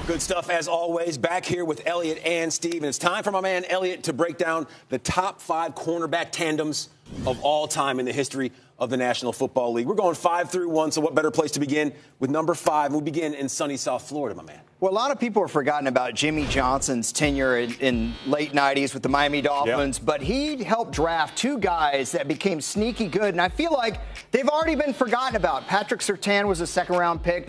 Good stuff as always. Back here with Elliot and Steve. And it's time for my man Elliot to break down the top 5 cornerback tandems of all time in the history of the National Football League. We're going 5 through 1, so what better place to begin with number 5? We begin in sunny South Florida, my man. Well, a lot of people have forgotten about Jimmy Johnson's tenure in late 90s with the Miami Dolphins, but he helped draft 2 guys that became sneaky good, and I feel like they've already been forgotten about. Patrick Surtain was a second-round pick,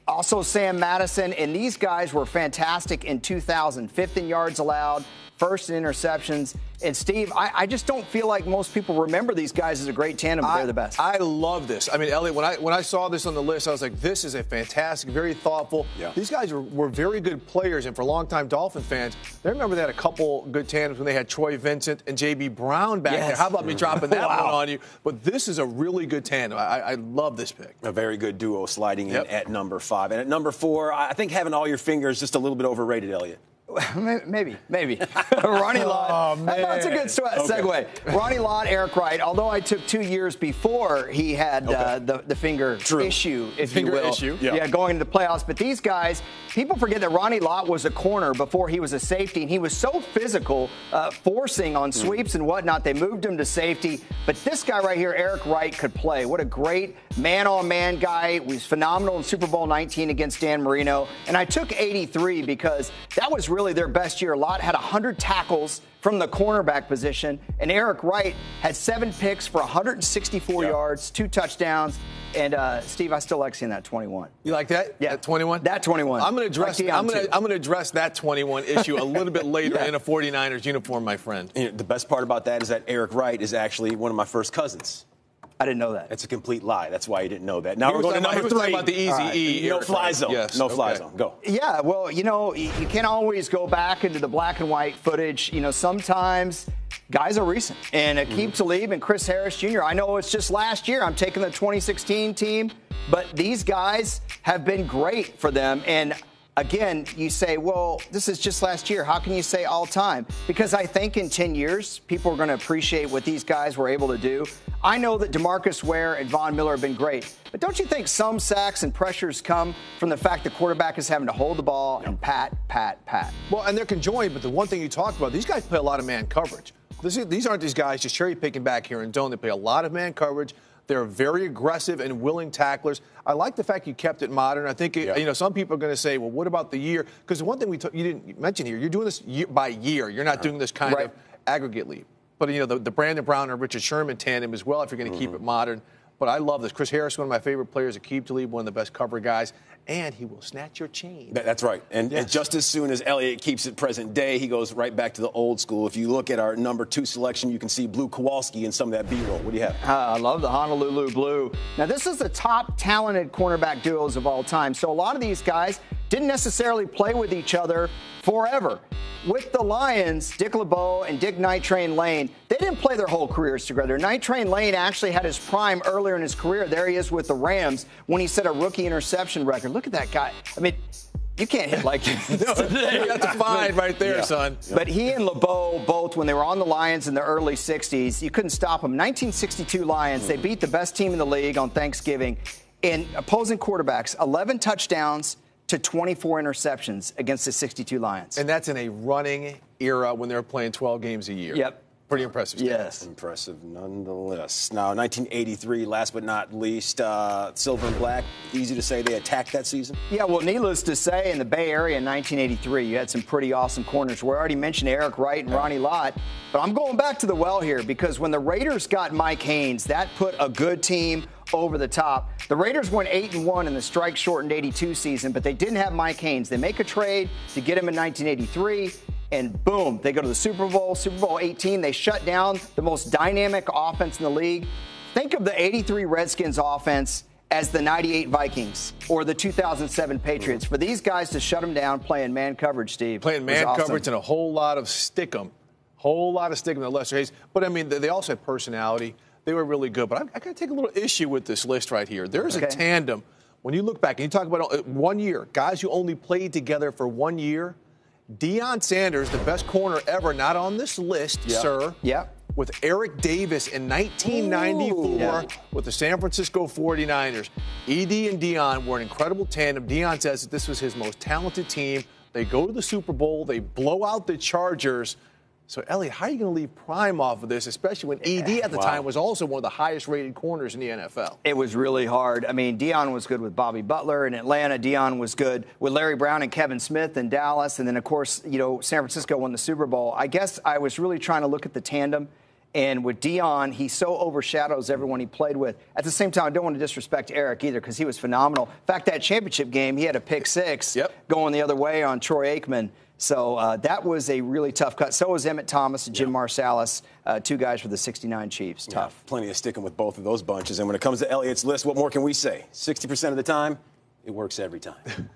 also Sam Madison, and these guys were fantastic in 2000. 5th in yards allowed, first in interceptions. And, Steve, I just don't feel like most people remember these guys as a great tandem, but they're the best. I love this. I mean, Elliot, when I saw this on the list, I was like, this is a fantastic, very thoughtful. Yeah. These guys were very good players, and for longtime Dolphin fans, they remember they had a couple good tandems when they had Troy Vincent and J.B. Brown back there. How about me dropping that one on you? But this is a really good tandem. I love this pick. A very good duo sliding in at number 5. And at number 4, I think having all your fingers just a little bit overrated, Elliot. Maybe. Ronnie Lott. Oh, That's a good segue. Okay. Ronnie Lott, Eric Wright. Although I took 2 years before he had the finger issue, if you will. Yeah, going into the playoffs. But these guys, people forget that Ronnie Lott was a corner before he was a safety, and he was so physical, forcing on sweeps and whatnot. They moved him to safety. But this guy right here, Eric Wright, could play. What a great man-on-man guy. He was phenomenal in Super Bowl 19 against Dan Marino. And I took 83 because that was really their best year. Lott had 100 tackles from the cornerback position, and Eric Wright had 7 picks for 164 yards, 2 touchdowns. And Steve, I still like seeing that 21. You like that? Yeah, that 21. That 21. I'm going to address. I'm going to address that 21 issue a little bit later in a 49ers uniform, my friend. You know, the best part about that is that Eric Wright is actually one of my first cousins. I didn't know that. It's a complete lie. That's why you didn't know that. Now we're going to number 3. About the easy E. No fly zone. Yes. No fly zone. Go. Yeah, well, you know, you can't always go back into the black and white footage. You know, sometimes guys are recent. And Aqib Talib and Chris Harris Jr., I know it's just last year. I'm taking the 2016 team. But these guys have been great for them. And again, you say, well, this is just last year. How can you say all time? Because I think in 10 years, people are going to appreciate what these guys were able to do. I know that DeMarcus Ware and Von Miller have been great. But don't you think some sacks and pressures come from the fact the quarterback is having to hold the ball and pat? Well, and they're conjoined, but the one thing you talked about, these guys play a lot of man coverage. These aren't these guys just cherry-picking back here in zone. They play a lot of man coverage. They're very aggressive and willing tacklers. I like the fact you kept it modern. I think, you know, some people are going to say, well, what about the year? Because the one thing you didn't mention here, you're doing this year by year. You're not doing this kind of aggregately. But, you know, the Brandon Brown and Richard Sherman tandem as well, if you're going to keep it modern. But I love this. Chris Harris, one of my favorite players. Aqib Talib, one of the best cover guys. And he will snatch your chain. That's right. And just as soon as Elliot keeps it present day, he goes right back to the old school. If you look at our number 2 selection, you can see Blue Kowalski in some of that B-roll. What do you have? I love the Honolulu Blue. Now, this is the top talented cornerback duos of all time. So a lot of these guys didn't necessarily play with each other forever. With the Lions, Dick LeBeau and Dick Night Train Lane, they didn't play their whole careers together. Night Train Lane actually had his prime earlier in his career. There he is with the Rams when he set a rookie interception record. Look at that guy. I mean, you can't hit like him. That's a fine right there, son. But he and LeBeau, both, when they were on the Lions in the early 60s, you couldn't stop them. 1962 Lions, they beat the best team in the league on Thanksgiving. And opposing quarterbacks, 11 touchdowns to 24 interceptions against the 62 Lions. And that's in a running era when they're playing 12 games a year. Yep. Pretty impressive. Yes. Impressive nonetheless. Now, 1983, last but not least, Silver and Black. Easy to say they attacked that season? Yeah, well, needless to say, in the Bay Area in 1983, you had some pretty awesome corners. We already mentioned Eric Wright and Ronnie Lott, but I'm going back to the well here because when the Raiders got Mike Haynes, that put a good team over the top. The Raiders went 8-1 in the strike-shortened 82 season, but they didn't have Mike Haynes. They make a trade to get him in 1983. And boom, they go to the Super Bowl 18. They shut down the most dynamic offense in the league. Think of the 83 Redskins offense as the 98 Vikings or the 2007 Patriots. For these guys to shut them down playing man coverage, Steve. Playing man coverage and a whole lot of stick-em. Whole lot of stick-em to Lester Hayes. But, I mean, they also had personality. They were really good. But I got to take a little issue with this list right here. There's a tandem. When you look back and you talk about 1 year, guys who only played together for 1 year, Deion Sanders, the best corner ever, not on this list, sir. Yeah. with Eric Davis in 1994 with the San Francisco 49ers. E.D. and Deion were an incredible tandem. Deion says that this was his most talented team. They go to the Super Bowl. They blow out the Chargers. So, Elliot, how are you going to leave Prime off of this, especially when E.D. at the time was also one of the highest-rated corners in the NFL? It was really hard. I mean, Deion was good with Bobby Butler in Atlanta. Deion was good with Larry Brown and Kevin Smith in Dallas. And then, of course, you know, San Francisco won the Super Bowl. I guess I was really trying to look at the tandem. And with Deion, he so overshadows everyone he played with. At the same time, I don't want to disrespect Eric either because he was phenomenal. In fact, that championship game, he had a pick six going the other way on Troy Aikman. So that was a really tough cut. So was Emmett Thomas and Jim Marsalis, two guys for the 69 Chiefs. Tough. Plenty of sticking with both of those bunches. And when it comes to Elliot's list, what more can we say? 60% of the time, it works every time.